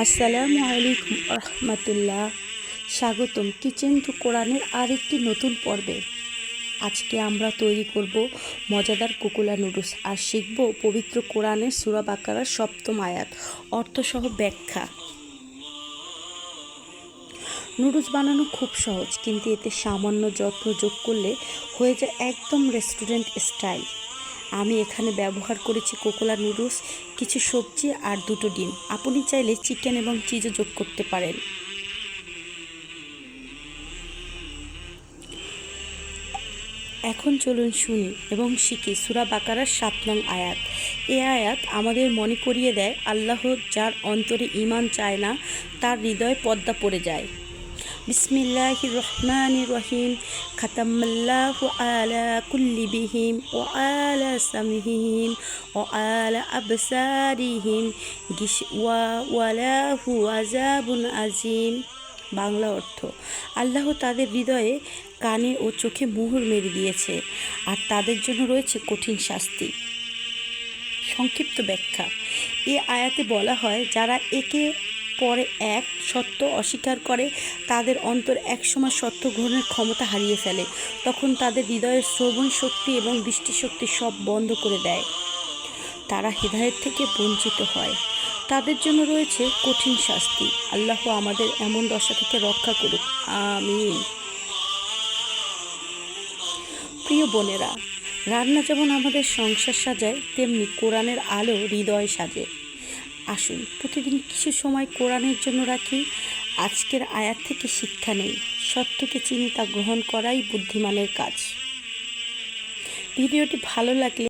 আসসালামু আলাইকুম রহমতুল্লাহ। স্বাগতম কিচেন টু কোরআনের আরেকটি নতুন পর্বে। আজকে আমরা তৈরি করব মজাদার কোকোলা নুডলস আর শিখব পবিত্র কোরআনের সূরা বাকারার 7ম আয়াত অর্থসহ ব্যাখ্যা। নুডলস বানানো খুব সহজ, কিন্তু এতে সামান্য যত্ন যোগ করলে হয়ে যায় একদম রেস্টুরেন্ট স্টাইল। আমি এখানে ব্যবহার করেছি কোকোলা নুডলস, কিছু সবজি আর 2টো ডিম। আপনি চাইলে চিকেন এবং চিজও যোগ করতে পারেন। এখন চলুন শুনি এবং শিখি সূরা বাকারার 7 নং আয়াত। এই আয়াত আমাদের মনে করিয়ে দেয়, আল্লাহ যার অন্তরে ঈমান চায় না তার হৃদয়ে পর্দা পড়ে যায়। বিসমিল্লাহির রহমানির রহিম। খাতামাল্লাহু আলা কুল্লি বিহিম ওয়া আলা সামহিম ওয়া আলা আবসারিহিম গিশওয়া ওয়ালাহু আযাবুন আযীম। বাংলা অর্থ: আল্লাহ তাদের হৃদয়ে, কানে ও চোখে মোহর মেরে দিয়েছে, আর তাদের জন্য রয়েছে কঠিন শাস্তি। সংক্ষিপ্ত ব্যাখ্যা: এ আয়াতে বলা হয়, যারা একে পরে এক সত্য অস্বীকার করে তাদের অন্তর একসময় সত্য গ্রহণের ক্ষমতা হারিয়ে ফেলে। তখন তাদের হৃদয়ের শ্রবণ শক্তি এবং দৃষ্টিশক্তি সব বন্ধ করে দেয়। তারা হেদায়েত থেকে বঞ্চিত হয়। তাদের জন্য রয়েছে কঠিন শাস্তি। আল্লাহ আমাদের এমন দশা থেকে রক্ষা করুক, আমিন। প্রিয় বোনেরা, রান্না যেমন আমাদের সংসার সাজায়, তেমনি কোরআনের আলো হৃদয় সাজে। আসুন প্রতিদিন কিছু সময় কোরআনের জন্য রাখি। আজকের আয়াত থেকে শিক্ষা নেই, সত্যকে চিনি তা গ্রহণ করাই বুদ্ধিমানের কাজ। ভিডিওটি ভালো লাগলে